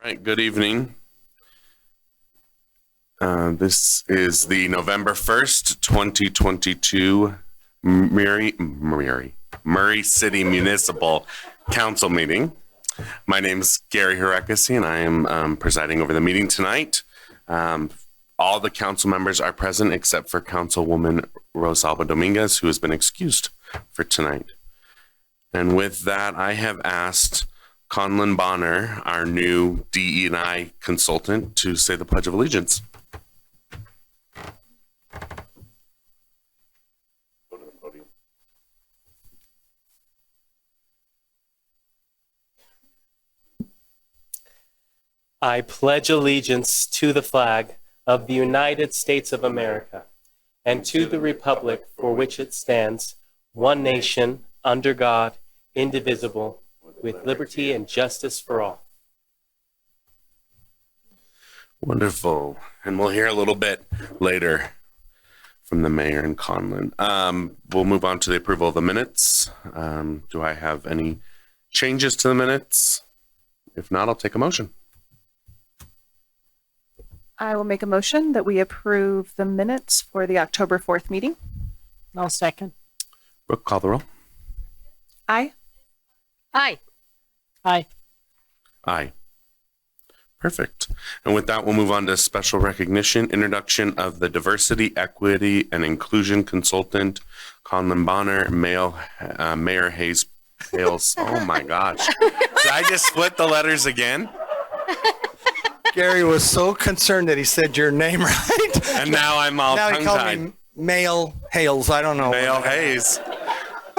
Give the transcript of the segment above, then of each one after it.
All right, good evening. This is the November 1st, 2022 Murray City Municipal Council meeting. My name is Gary Harekesi, and I am presiding over the meeting tonight. All the council members are present except for Councilwoman Rosalba Dominguez, who has been excused for tonight. And with that, I have asked Conlon Bonner, our new DE&I consultant, to say the Pledge of Allegiance. I pledge allegiance to the flag of the United States of America and to the republic for which it stands, one nation, under God, indivisible, with liberty and justice for all. Wonderful. And we'll hear a little bit later from the mayor and Conlon. We'll move on to the approval of the minutes. Do I have any changes to the minutes? If not, I'll take a motion. I will make a motion that we approve the minutes for the October 4th meeting. I'll second. Brooke, call the roll. Aye. Aye. Aye. Aye. Perfect. And with that, we'll move on to special recognition, introduction of the diversity, equity, and inclusion consultant, Conlon Bonner, Mayor Hayes Hales. Oh my gosh. Did I just split the letters again? Gary was so concerned that he said your name right. And now I'm all Now he called tongue-tied. me Mail Hales. I don't know. Mayor Hayes.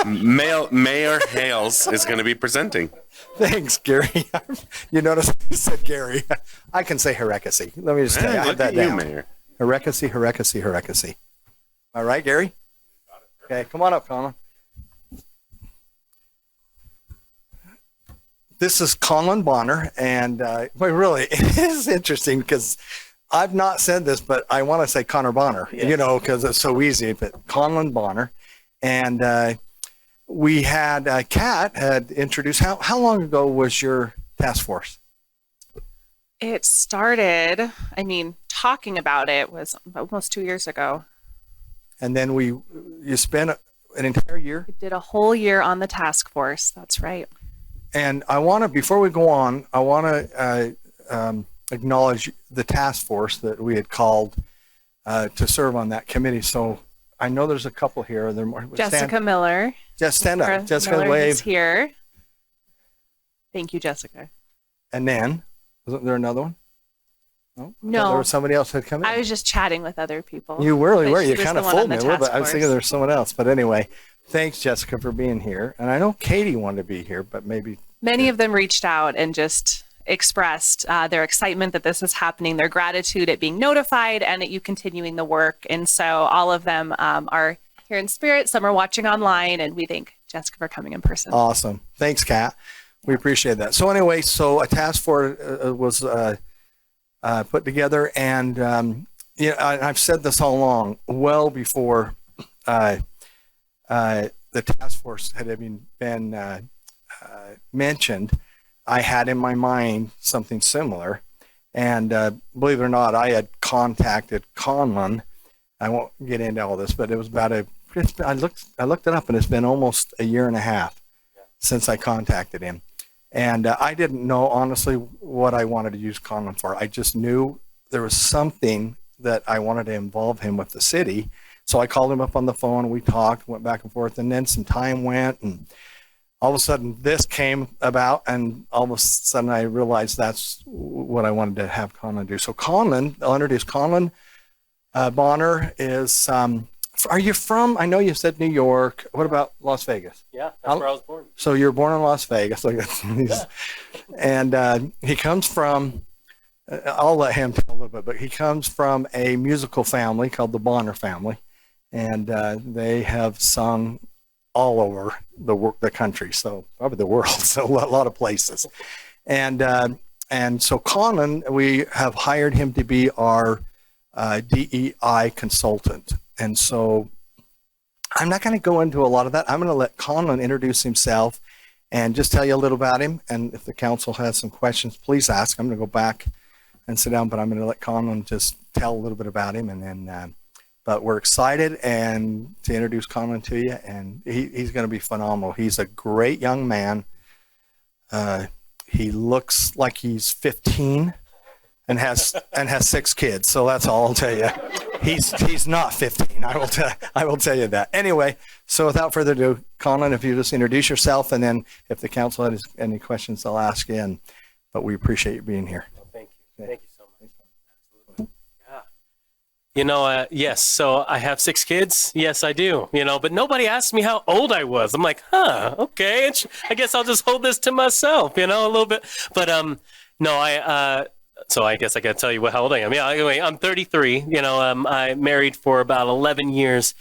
Mayor Hales is going to be presenting. Thanks, Gary. You notice he said Gary. I can say Harekesi. Let me just tell you, I Hey, have look that at you, down. Mayor. Harekesi. All right, Gary? Okay, come on up, Conlon. This is Conlon Bonner, and really, it is interesting because I've not said this, but I want to say Connor Bonner, because it's so easy, but Conlon Bonner. And we had, Kat had introduced, how long ago was your task force? It started, talking about it was almost 2 years ago. And then you spent an entire year? We did a whole year on the task force. That's right. And I want to, before we go on, I want to acknowledge the task force that we had called to serve on that committee. So I know there's a couple here. Jessica Miller. Just stand up. Jessica, Miller wave. is here. Thank you, Jessica. And then, wasn't there another one? No. I thought No. There was somebody else that had come in. I was just chatting with other people. You really but were. she You was kind the of one on fooled the me a little bit. task I was thinking force. there was someone else. But anyway, thanks, Jessica, for being here. And I know Katie wanted to be here, but maybe. Many of them reached out and just expressed their excitement that this is happening, their gratitude at being notified and at you continuing the work. And so all of them are here in spirit. Some are watching online, and we thank Jessica for coming in person. Awesome. Thanks, Kat. We appreciate that. So anyway, so a task force was put together, and I've said this all along, well before the task force had even been mentioned, I had in my mind something similar. And believe it or not, I had contacted Conlon. I won't get into all this, but it was about I looked it up, and it's been almost a year and a half since I contacted him. And I didn't know, honestly, what I wanted to use Conlon for. I just knew there was something that I wanted to involve him with the city. So I called him up on the phone. We talked, went back and forth, and then some time went, and all of a sudden this came about, and all of a sudden I realized that's what I wanted to have Conlon do. So Conlon, I'll introduce Conlon Bonner is, are you from, I know you said New York. What about Las Vegas? Yeah, that's where I was born. So you're born in Las Vegas. And he comes from, I'll let him tell a little bit, but he comes from a musical family called the Bonner family. And they have sung all over the country, so probably the world, so a lot of places. And so Conlon, we have hired him to be our DEI consultant. And so I'm not going to go into a lot of that. I'm going to let Conlon introduce himself and just tell you a little about him. And if the council has some questions, please ask. I'm going to go back and sit down, but I'm going to let Conlon just tell a little bit about him, and then. But we're excited and to introduce Conlon to you, and he's going to be phenomenal. He's a great young man. He looks like he's 15 and has 6 kids. So that's all I'll tell you. He's not 15. I will tell you that. Anyway, so without further ado, Conlon, if you just introduce yourself, and then if the council has any questions, they'll ask you. But we appreciate you being here. Well, thank you. Thank you so much. Absolutely. Yeah. Yes. So I have 6 kids. Yes, I do. But nobody asked me how old I was. I'm like, okay. I guess I'll just hold this to myself, a little bit. But no, so I guess I got to tell you how old I am. Yeah, anyway, I'm 33. I married for about 11 years.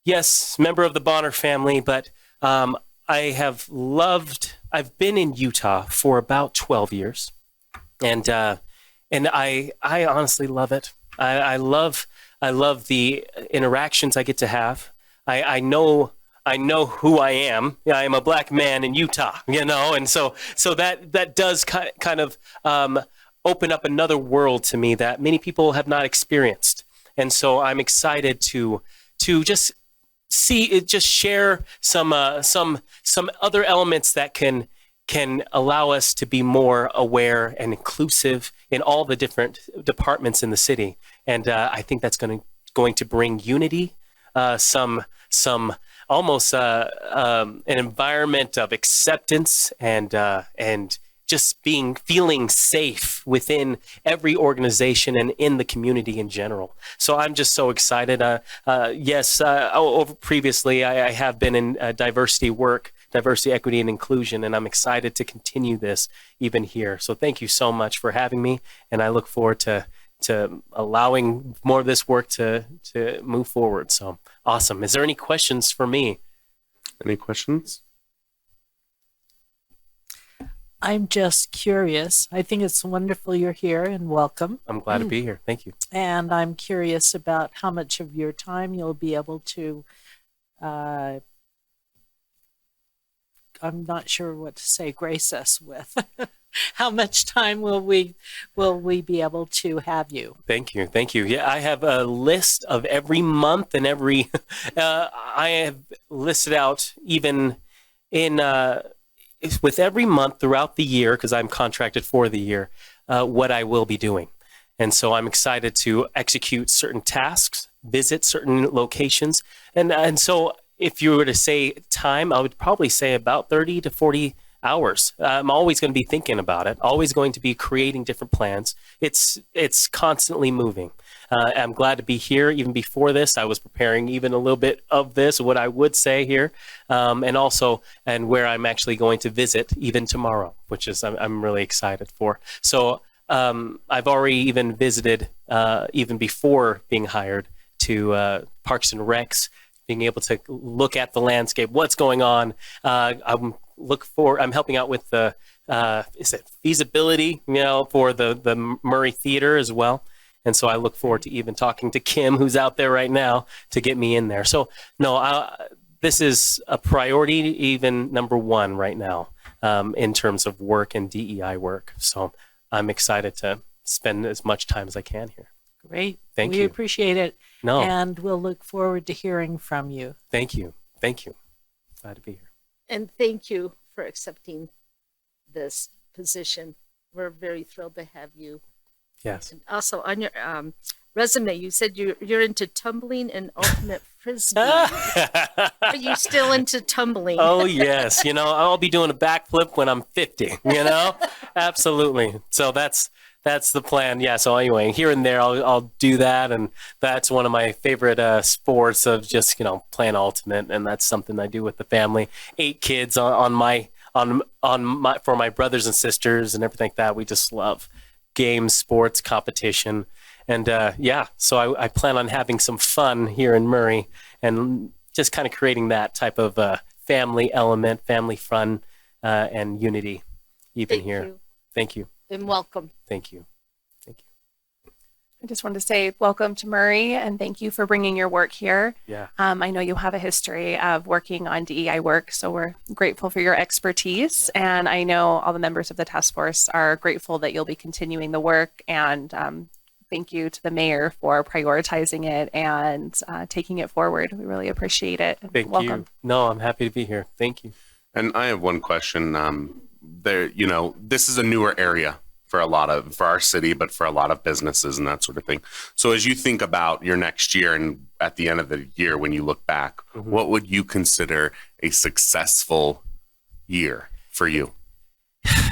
Yes, member of the Bonner family, but I've been in Utah for about 12 years. And I honestly love it. I love the interactions I get to have. I know who I am. I am a black man in Utah, and so that does kind of open up another world to me that many people have not experienced. And so I'm excited to just share some other elements that can allow us to be more aware and inclusive in all the different departments in the city. And I think that's going to bring unity, some almost an environment of acceptance and just feeling safe within every organization and in the community in general. So I'm just so excited. Yes, previously I have been in diversity work, diversity, equity, and inclusion, and I'm excited to continue this even here. So thank you so much for having me, and I look forward to allowing more of this work to move forward. So awesome. Is there any questions for me? Any questions? I'm just curious. I think it's wonderful you're here and welcome. I'm glad to be here. Thank you. And I'm curious about how much of your time you'll be able to, I'm not sure what to say, grace us with. How much time will we be able to have you? Thank you. Thank you. Yeah, I have a list of every month and every, I have listed out even in, with every month throughout the year, because I'm contracted for the year, what I will be doing. And so I'm excited to execute certain tasks, visit certain locations. And so if you were to say time, I would probably say about 30 to 40 hours. I'm always going to be thinking about it, always going to be creating different plans. It's constantly moving. I'm glad to be here. Even before this, I was preparing even a little bit of this, what I would say here, and where I'm actually going to visit even tomorrow, which is I'm really excited for. So I've already even visited, even before being hired, to Parks and Recs, being able to look at the landscape, what's going on. I'm helping out with the feasibility, for the Murray Theater as well. And so I look forward to even talking to Kim, who's out there right now, to get me in there. So no, this is a priority, even number 1 right now, in terms of work and DEI work. So I'm excited to spend as much time as I can here. Great. Thank you. you. We appreciate it. No. And we'll look forward to hearing from you. Thank you. Thank you. Glad to be here. And thank you for accepting this position. We're very thrilled to have you. Yes. And also on your resume, you said you're into tumbling and ultimate frisbee. Are you still into tumbling? Oh, yes. I'll be doing a backflip when I'm 50, Absolutely. So that's the plan. Yeah. So anyway, here and there, I'll do that. And that's one of my favorite sports of just, playing ultimate. And that's something I do with the family. 8 kids for my brothers and sisters and everything like that. We just love games, sports, competition. And so I plan on having some fun here in Murray and just kind of creating that type of family element, family fun, and unity even Thank here. you. Thank you. And welcome. Thank you. Thank you. I just wanted to say welcome to Murray and thank you for bringing your work here. Yeah. I know you have a history of working on DEI work, so we're grateful for your expertise. And I know all the members of the task force are grateful that you'll be continuing the work. And thank you to the mayor for prioritizing it and taking it forward. We really appreciate it. Thank Welcome. you. No, I'm happy to be here. Thank you. And I have one question. This is a newer area for our city, but for a lot of businesses and that sort of thing. So as you think about your next year and at the end of the year, when you look back, what would you consider a successful year for you?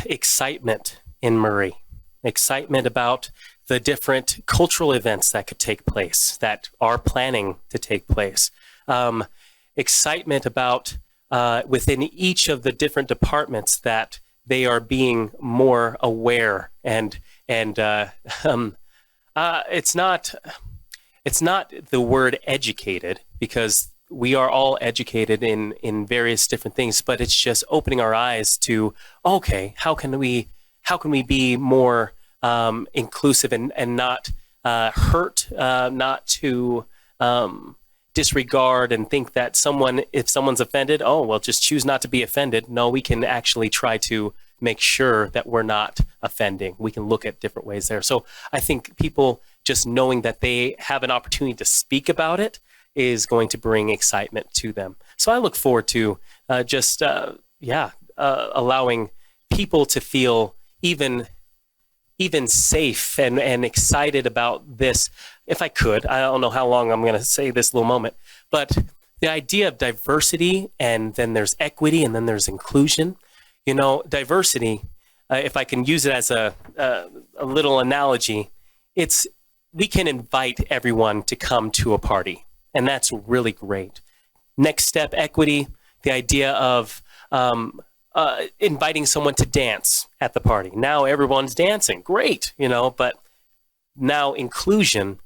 Excitement in Murray. Excitement about the different cultural events that could take place, that are planning to take place. Excitement about within each of the different departments that they are being more aware and it's not the word educated, because we are all educated in various different things, but it's just opening our eyes to, okay, how can we be more inclusive and not hurt, not to disregard and think that if someone's offended, oh, well, just choose not to be offended. No, we can actually try to make sure that we're not offending. We can look at different ways there. So I think people just knowing that they have an opportunity to speak about it is going to bring excitement to them. So I look forward to allowing people to feel even safe and excited about this. If I could, I don't know how long I'm going to say this little moment, but the idea of diversity, and then there's equity, and then there's inclusion. Diversity, if I can use it as a little analogy, we can invite everyone to come to a party, and that's really great. Next step, equity, the idea of inviting someone to dance at the party. Now everyone's dancing, great, but now inclusion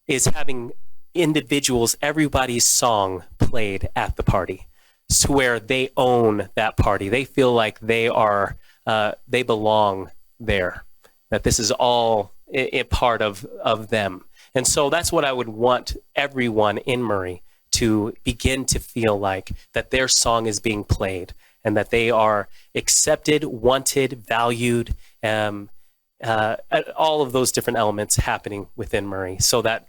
is having individuals, everybody's song played at the party, to where they own that party. They feel like they belong there, that this is all a part of them. And so that's what I would want everyone in Murray to begin to feel like, that their song is being played and that they are accepted, wanted, valued, all of those different elements happening within Murray. So that,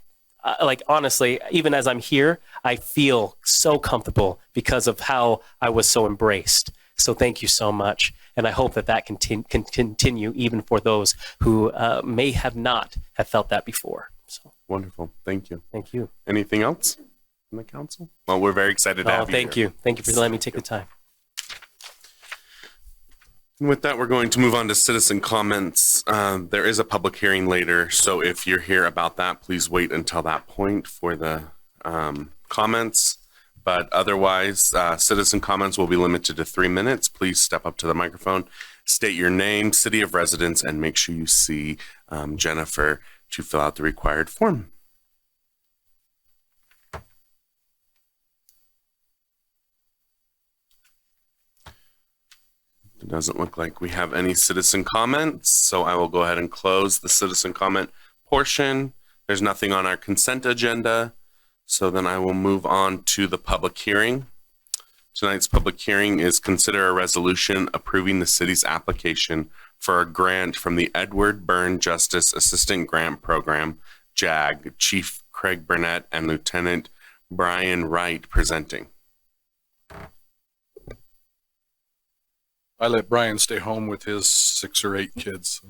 honestly, even as I'm here, I feel so comfortable because of how I was so embraced. So thank you so much. And I hope that can continue even for those who may have not have felt that before. So Wonderful. Thank you. thank you. Anything else from the council? Well, we're very excited to have you Thank here. you. Thank you for letting me take the time. And with that, we're going to move on to citizen comments. There is a public hearing later, so if you're here about that, please wait until that point for the comments. But otherwise, citizen comments will be limited to 3 minutes. Please step up to the microphone, state your name, city of residence, and make sure you see Jennifer to fill out the required form. It doesn't look like we have any citizen comments, so I will go ahead and close the citizen comment portion. There's nothing on our consent agenda, so then I will move on to the public hearing. Tonight's public hearing is consider a resolution approving the city's application for a grant from the Edward Byrne Justice Assistant Grant Program, JAG, Chief Craig Burnett and Lieutenant Brian Wright presenting. I let Brian stay home with his 6 or 8 kids.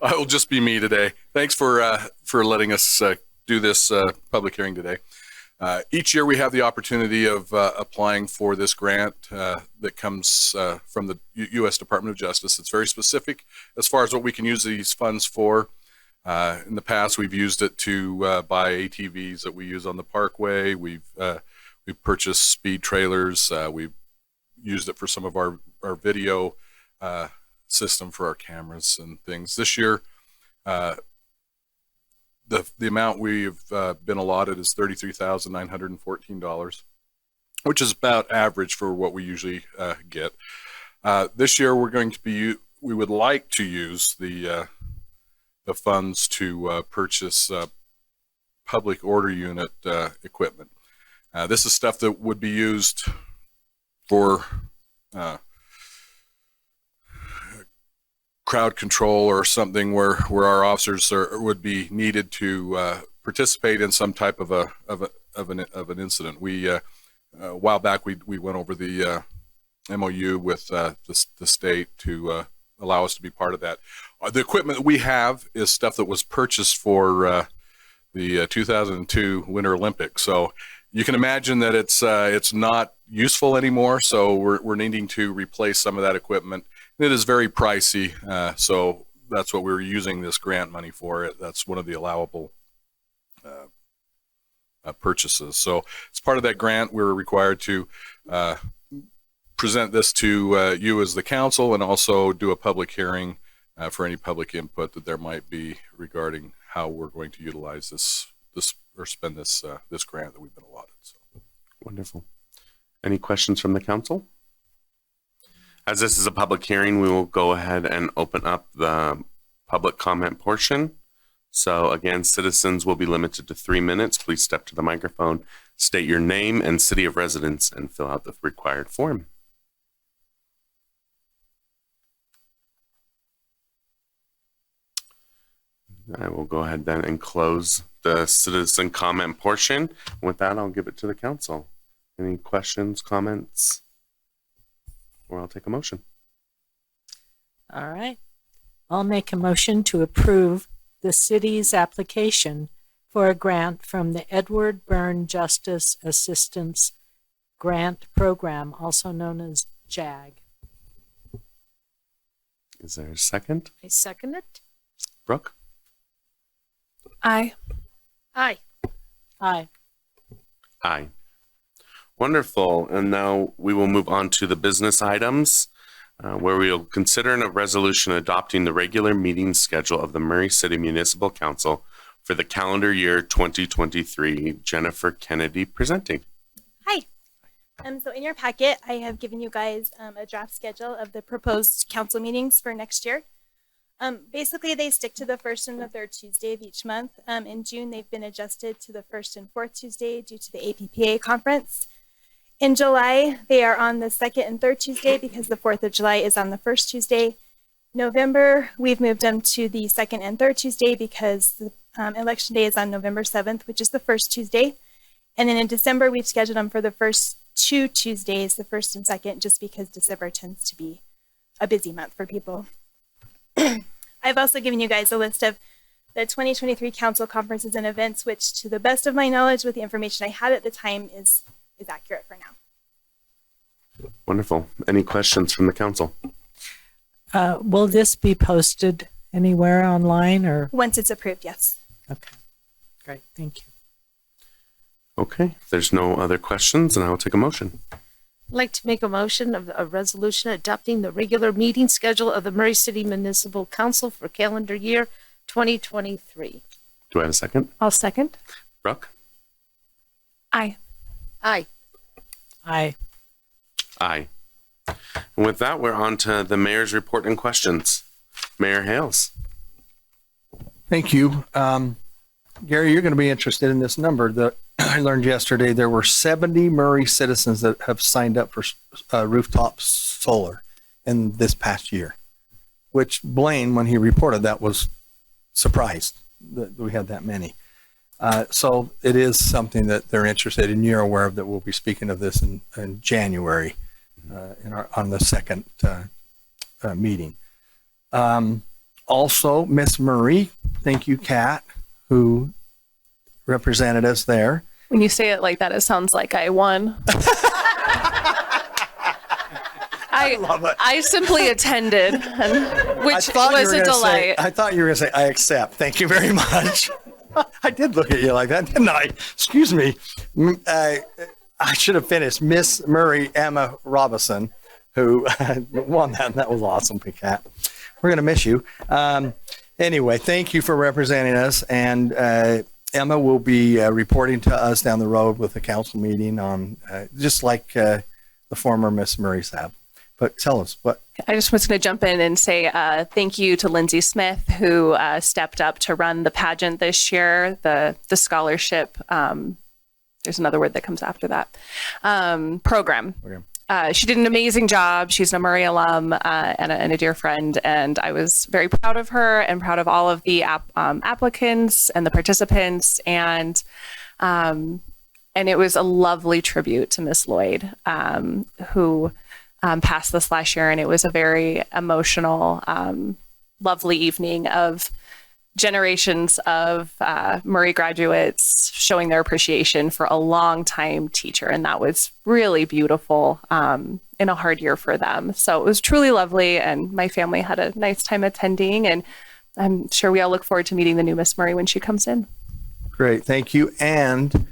I will just be me today. Thanks for letting us do this public hearing today. Each year we have the opportunity of applying for this grant that comes from the U.S. Department of Justice. It's very specific as far as what we can use these funds for. In the past, we've used it to buy ATVs that we use on the parkway. We've purchased speed trailers. We've used it for some of our video system for our cameras and things. This year, the amount we've been allotted is $33,914, which is about average for what we usually get. This year, we would like to use the the funds to purchase public order unit equipment. This is stuff that would be used for crowd control or something where our officers would be needed to participate in some type of an incident. We a while back we went over the MOU with the state to allow us to be part of that. The equipment that we have is stuff that was purchased for the 2002 Winter Olympics. So you can imagine that it's not useful anymore. So we're needing to replace some of that equipment. It is very pricey. So that's what we're using this grant money for. That's one of the allowable purchases. So as part of that grant, we're required to present this to you as the council and also do a public hearing for any public input that there might be regarding how we're going to utilize this or spend this grant that we've been allotted. So. Wonderful. Any questions from the council? As this is a public hearing, we will go ahead and open up the public comment portion. So again, citizens will be limited to 3 minutes. Please step to the microphone, state your name and city of residence, and fill out the required form. I will go ahead then and close the citizen comment portion. With that, I'll give it to the council. Any questions, comments? Or I'll take a motion. All right. I'll make a motion to approve the city's application for a grant from the Edward Byrne Justice Assistance Grant Program, also known as JAG. Is there a second? I second it. Brooke? Aye. Aye. Aye. Aye. Wonderful. And now we will move on to the business items, where we will consider a resolution adopting the regular meeting schedule of the Murray City Municipal Council for the calendar year 2023. Jennifer Kennedy presenting. Hi. So in your packet, I have given you guys a draft schedule of the proposed council meetings for next year. Basically, they stick to the first and the third Tuesday of each month. In June, they've been adjusted to the first and fourth Tuesday due to the APPA conference. In July, they are on the second and third Tuesday because the 4th of July is on the first Tuesday. November, we've moved them to the second and third Tuesday because the election day is on November 7th, which is the first Tuesday. And then in December, we've scheduled them for the first 2 Tuesdays, the first and second, just because December tends to be a busy month for people. I've also given you guys a list of the 2023 council conferences and events, which to the best of my knowledge with the information I had at the time is accurate for now. Wonderful. Any questions from the council? Will this be posted anywhere online or? Once it's approved, yes. Okay, great. Thank you. Okay. If there's no other questions, and I will take a motion. I'd like to make a motion of a resolution adopting the regular meeting schedule of the Murray City Municipal Council for calendar year 2023. Do I have a second? I'll second. Brooke? Aye. Aye. Aye. Aye. And with that, we're on to the mayor's report and questions. Mayor Hales. Thank you. Gary, you're going to be interested in this number that I learned yesterday. There were 70 Murray citizens that have signed up for rooftop solar in this past year, which Blaine, when he reported that, was surprised that we had that many. So it is something that they're interested in. You're aware of that. We'll be speaking of this in January on the second meeting. Also, Miss Murray, thank you, Kat, who represented us there. When you say it like that, it sounds like I won. I love it. I simply attended, which was a delight. I thought you were going to say, I accept. Thank you very much. I did look at you like that, didn't I? Excuse me. I should have finished. Miss Murray Emma Robinson, who won that, and that was awesome, Kat. We're going to miss you. Anyway, thank you for representing us. And Emma will be reporting to us down the road with the council meeting on just like the former Miss Murrays have. but tell us what. I just was going to jump in and say thank you to Lindsay Smith, who stepped up to run the pageant this year, the scholarship. There's another word that comes after that program. She did an amazing job. She's a Murray alum and a dear friend, and I was very proud of her and proud of all of the applicants and the participants, and it was a lovely tribute to Miss Lloyd, who passed this last year, and it was a very emotional, lovely evening of generations of Murray graduates showing their appreciation for a long-time teacher, and that was really beautiful in a hard year for them. So it was truly lovely, and my family had a nice time attending, and I'm sure we all look forward to meeting the new Miss Murray when she comes in. Great, thank you. And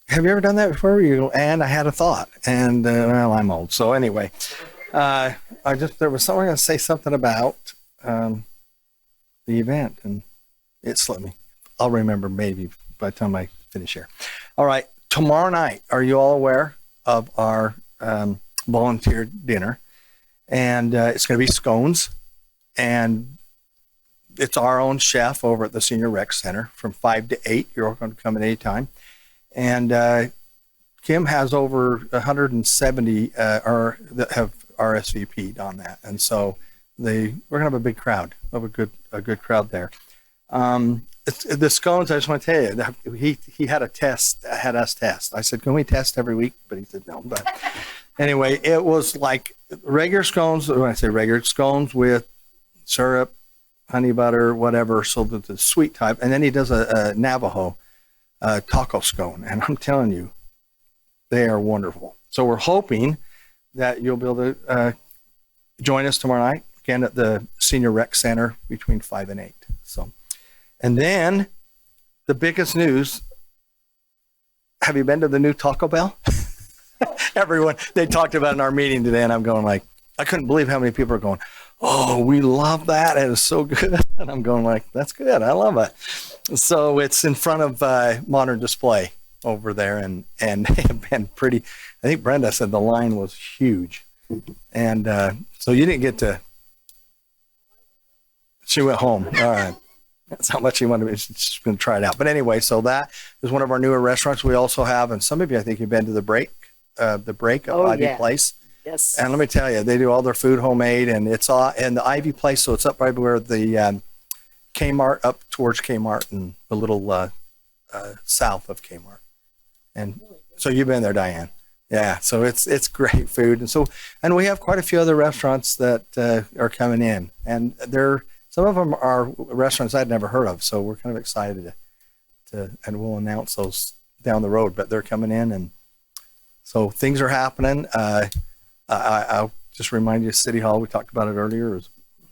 have you ever done that before? You go, and I had a thought, and well, I'm old, so anyway, there was someone going to say something about the event, and it slipped me. I'll remember maybe by the time I finish here. All right, tomorrow night, are you all aware of our volunteer dinner? And it's going to be scones, and it's our own chef over at the Senior Rec Center from 5 to 8. You're all going to come at any time. And Kim has over 170 that have RSVP'd on that, and so we're gonna have a big crowd, a good crowd there. The scones, I just want to tell you, he had us test. I said, can we test every week? But he said no. But anyway, it was like regular scones. When I say regular scones with syrup, honey butter, whatever, so that the sweet type, and then he does a Navajo taco scone, and I'm telling you, they are wonderful. So we're hoping that you'll be able to join us tomorrow night, again at the Senior Rec Center between 5 and 8. So, and then the biggest news, have you been to the new Taco Bell? Everyone, they talked about it in our meeting today, and I'm going like, I couldn't believe how many people are going, oh, we love that. It is so good. And I'm going like, that's good. I love it. So it's in front of Modern Display over there, and they have been pretty, I think Brenda said the line was huge. And so you didn't get to, she went home. All right. That's how much she wanted to be. She's going to try it out. But anyway, so that is one of our newer restaurants we also have. And some of you, I think you've been to the break at Ivy Place. Yes. And let me tell you, they do all their food homemade, and it's all in the Ivy Place. So it's up right where the Kmart, up towards Kmart and a little south of Kmart. And so you've been there, Diane. Yeah. So it's great food. And we have quite a few other restaurants that are coming in, and some of them are restaurants I'd never heard of. So we're kind of excited and we'll announce those down the road, but they're coming in, and so things are happening. I'll just remind you, City Hall, we talked about it earlier,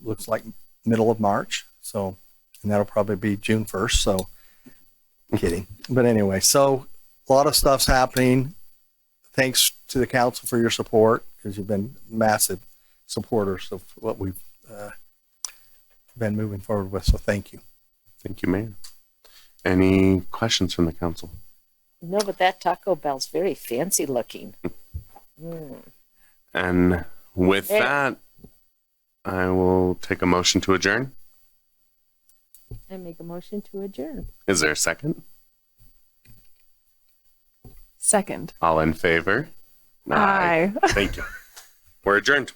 looks like middle of March. So, and that'll probably be June 1st. So kidding. But anyway, so a lot of stuff's happening. Thanks to the council for your support, because you've been massive supporters of what we've been moving forward with. So thank you. Thank you, Mayor. Any questions from the council? No, but that Taco Bell's very fancy looking. And with that, I will take a motion to adjourn. I make a motion to adjourn. Is there a second? Second. All in favor? Aye. Thank you. We're adjourned.